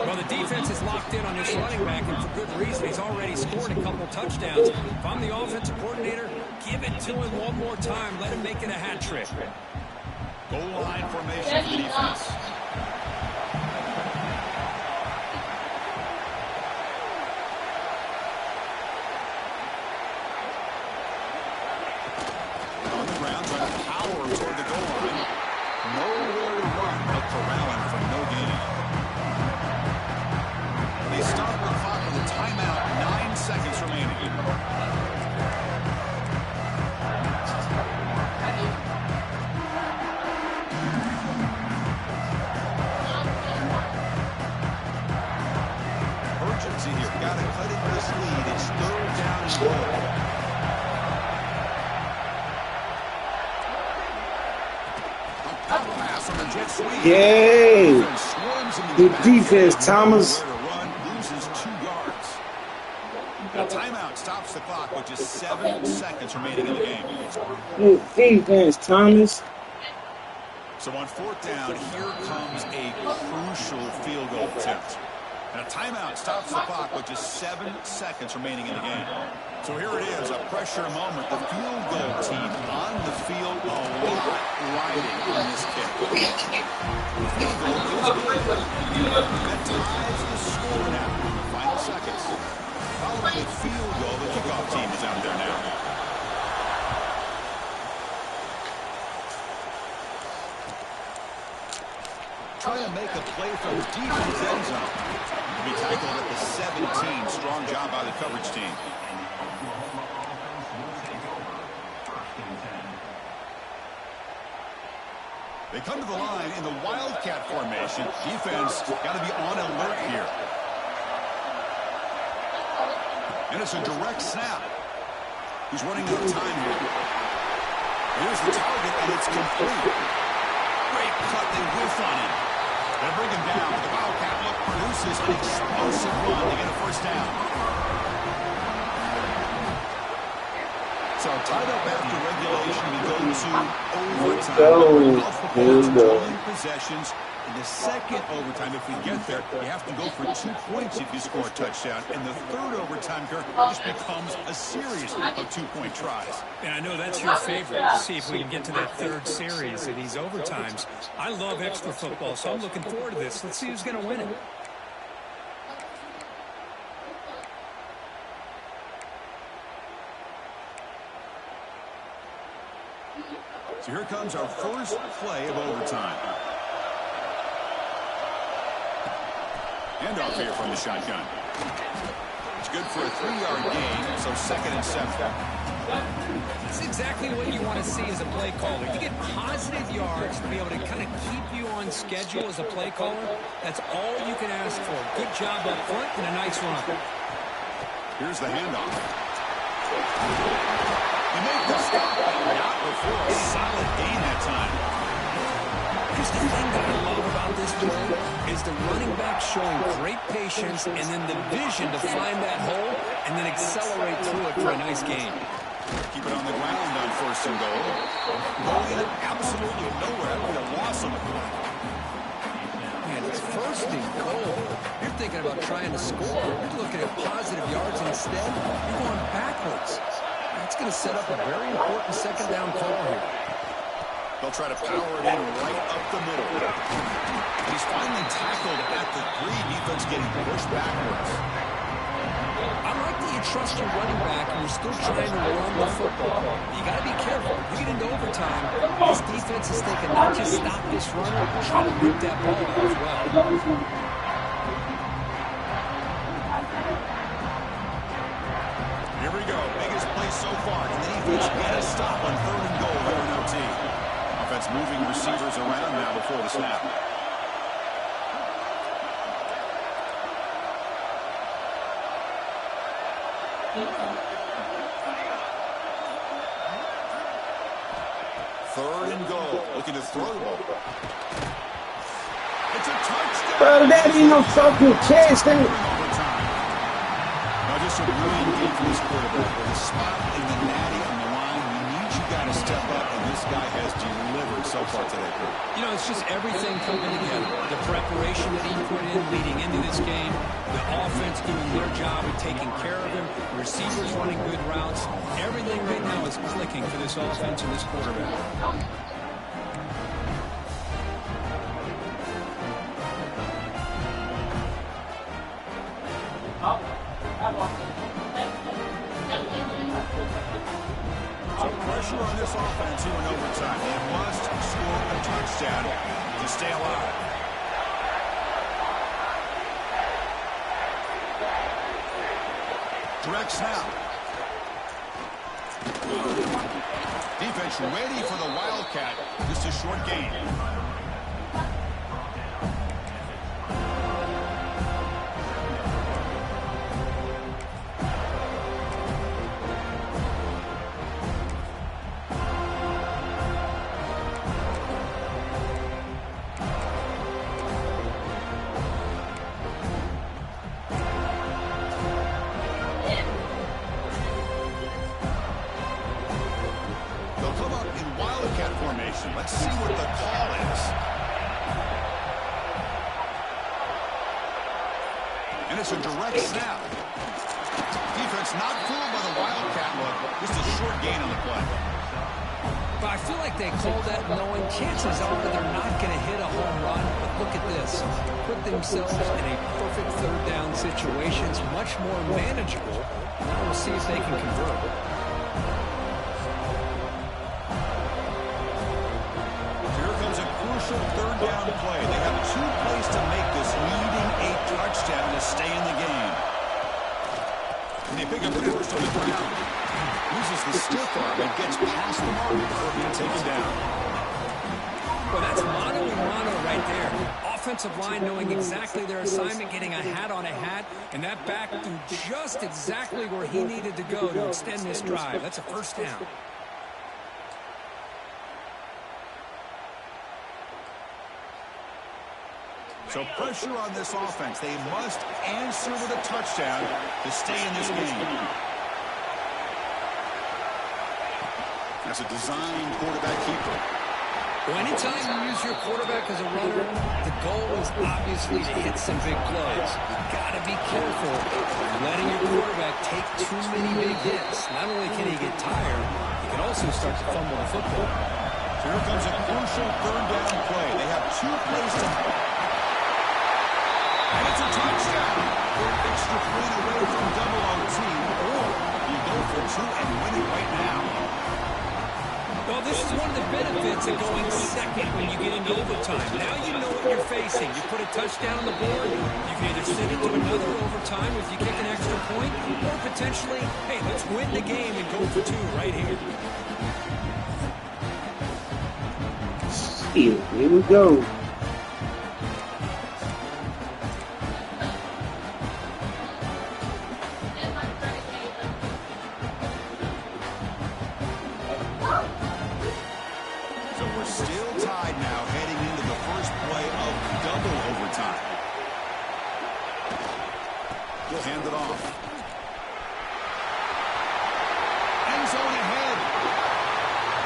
Well, the defense is locked in on this running back, and for good reason. He's already scored a couple touchdowns. If I'm the offensive coordinator, give it to him one more time. Let him make it a hat trick. Goal line formation for the defense. On the ground, trying to power toward the goal line. Nowhere to run, but corralling for no gain. They stop the clock with a timeout, 9 seconds remaining. Urgency here. Got to cut into this lead. It's 3rd down and goal. Yay! Good defense, Thomas. Loses 2 yards. A timeout stops the clock with just 7 seconds remaining in the game. Good defense, Thomas. So on 4th down, here comes a crucial field goal attempt. And a timeout stops the clock with just 7 seconds remaining in the game. So here it is, a pressure moment. The field goal team on the field, a lot riding on this kick. The field goal is good. That ties the score now in the final seconds. Following the field goal, the kickoff team is out there now. Trying to make a play from the defense end zone. To be tackled at the 17. Strong job by the coverage team. They come to the line in the Wildcat formation. Defense got to be on alert here. And it's a direct snap. He's running out of time here. Here's the target, and it's complete. Great cut. They whiff on him. They bring him down. The Wildcat look produces an explosive run to get a first down. So tied up after regulation, we go to overtime. Controlling possessions. In the second overtime, if we get there, you have to go for 2 points if you score a touchdown. And the third overtime, Kirk, just becomes a series of 2-point tries. And I know that's your favorite. See if we can get to that third series of these overtimes. I love extra football, so I'm looking forward to this. Let's see who's going to win it. So here comes our first play of overtime. Handoff here from the shotgun. It's good for a 3-yard gain, so 2nd and 7. That's exactly what you want to see as a play caller. You get positive yards to be able to kind of keep you on schedule as a play caller. That's all you can ask for. Good job up front and a nice run. Here's the handoff. He made the stop, not before a solid gain that time. Here's the thing that I love about this play is the running back showing great patience and then the vision to find that hole and then accelerate through it for a nice gain. Keep it on the ground on 1st and goal. Going absolutely nowhere. That would be a loss on the play. Man, it's 1st and goal. You're thinking about trying to score. You're looking at positive yards instead. You're going backwards. That's going to set up a very important 2nd down call here. They'll try to power it in right up the middle. He's finally tackled at the 3. Defense getting pushed backwards. I like that you trust your running back and you're still trying to run the football. You got to be careful. You get into overtime, this defense is thinking not just stop this runner, but try to rip that ball out as well. Here we go. Biggest play so far. Can the defense get a stop on 3rd and goal here in OT? Offense moving receivers around now before the snap. Third and goal. Looking to throw the ball. It's a touchdown. Bro, that ain't no fucking chance. Now just a brilliant game for this quarterback. With a spot in the natty on the line, we need you guys to step up, and this guy has delivered so far today. You know, it's just everything coming together. The preparation that he put in leading into this game, the offense doing their job of taking care of him, receivers running good routes. Everything right now is clicking for this offense and this quarterback. So pressure on this offense here in overtime. They must score a touchdown to stay alive. Direct snap. Defense ready for the Wildcat. Just a short gain. Let's see what the call is. And it's a direct snap. Defense not fooled by the Wildcat look. Just a short gain on the play. But I feel like they called that knowing chances are they're not going to hit a home run. But look at this. Put themselves in a perfect 3rd down situation. It's much more manageable. Now we'll see if they can convert. Crucial 3rd down play. They have 2 plays to make this, needing a touchdown to stay in the game. And they pick up the first on the ground. Uses the stiff arm and gets past the mark before being taken down. Well, that's mano a mano right there. Offensive line knowing exactly their assignment, getting a hat on a hat, and that back threw just exactly where he needed to go to extend this drive. That's a 1st down. So pressure on this offense. They must answer with a touchdown to stay in this game. That's a designed quarterback keeper. Well, anytime you use your quarterback as a runner, the goal is obviously to hit some big plays. You've got to be careful letting your quarterback take too many big hits. Not only can he get tired, he can also start to fumble the football. So here comes a crucial 3rd down play. They have 2 plays to make. And it's a touchdown. We're an extra point away from double OT, or you go for 2 and win it right now. Well, this is one of the benefits of going second when you get into overtime. Now you know what you're facing. You put a touchdown on the board, you can either send it to another overtime if you kick an extra point, or potentially, hey, let's win the game and go for 2 right here. Here we go. are still tied now heading into the first play of double overtime. He'll hand it off. End zone ahead.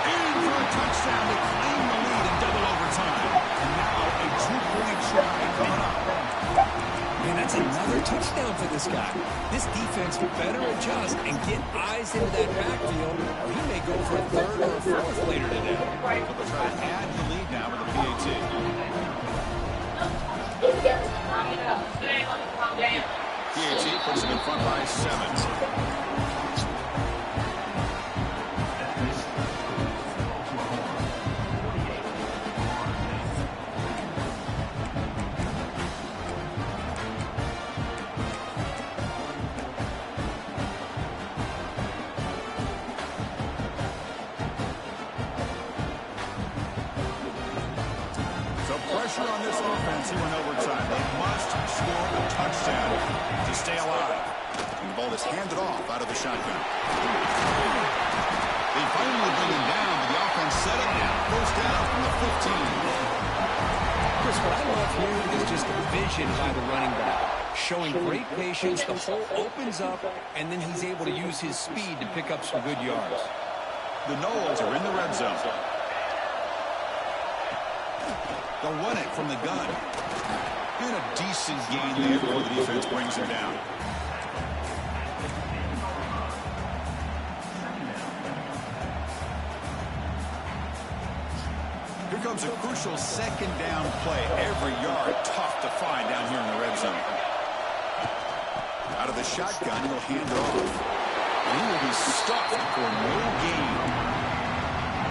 In for a touchdown to claim the lead in double overtime. And now a 2-point try coming up. Man, that's another touchdown for this guy. This defense better adjust and get eyes into that backfield, or he may go for a third or a fourth later today. But they'll try to add the lead now with a PAT. PAT puts him in front by 7. Pressure on this offense here in overtime. They must score a touchdown to stay alive. And the ball is handed off out of the shotgun. They finally bring him down, but the offense set it now. First down from the 15. Chris, what I love here is just the vision by the running back. Showing great patience, the hole opens up, and then he's able to use his speed to pick up some good yards. The Noles are in the red zone. They'll run it from the gun. And a decent gain there before the defense brings him down. Here comes a crucial second down play. Every yard tough to find down here in the red zone. Out of the shotgun, he'll hand it off. And he will be stuffed for no gain.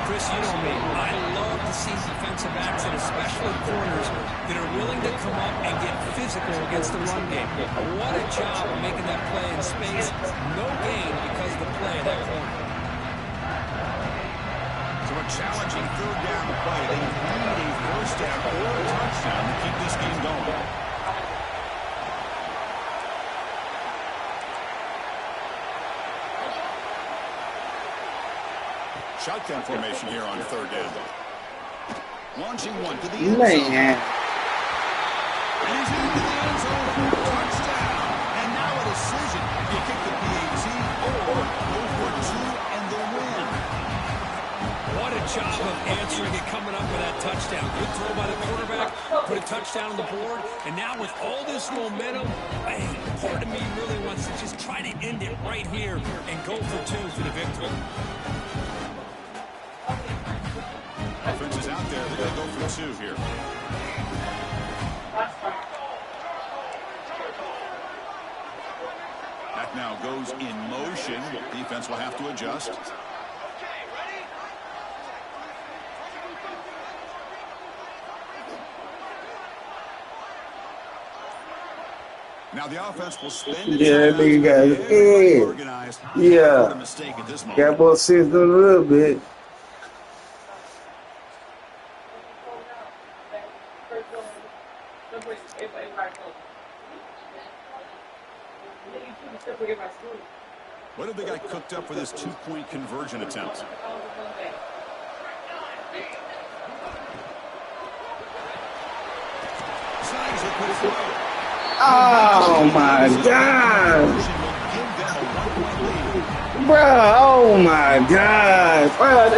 Chris, you know me. I love to see defensive backs, and especially corners, that are willing to come up and get physical against the run game. What a job of making that play in space. No gain because of the play of that corner. So a challenging third down play. They need a first down or a touchdown to keep this game going. Shotgun formation here on third down. Launching one to the end zone. And he's into the end zone for a touchdown. And now a decision. You kick the PAT or go for 2 and the win. What a job of answering it coming up with that touchdown. Good throw by the quarterback, put a touchdown on the board, and now with all this momentum, man, part of me really wants to just try to end it right here and go for 2 for the victory. Offense is out there. They're going to go for 2 here. That now goes in motion. Defense will have to adjust. Now the offense will spend it. Yeah, big guys. Organized. Yeah. A mistake at this moment. Got more sense a little bit. What have they got cooked up for this 2-point conversion attempt? Oh my gosh. Bruh, oh my gosh. Bruh,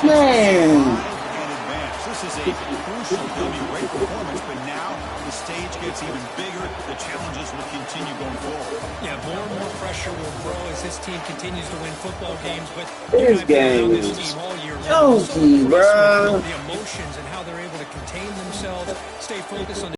man. This is a crucial great performance, but now the stage gets even bigger. The challenges will continue going forward. Yeah, more and more pressure will grow as this team continues to win football games. But this game is chunky, bro. The emotions and how they're able to contain themselves, stay focused on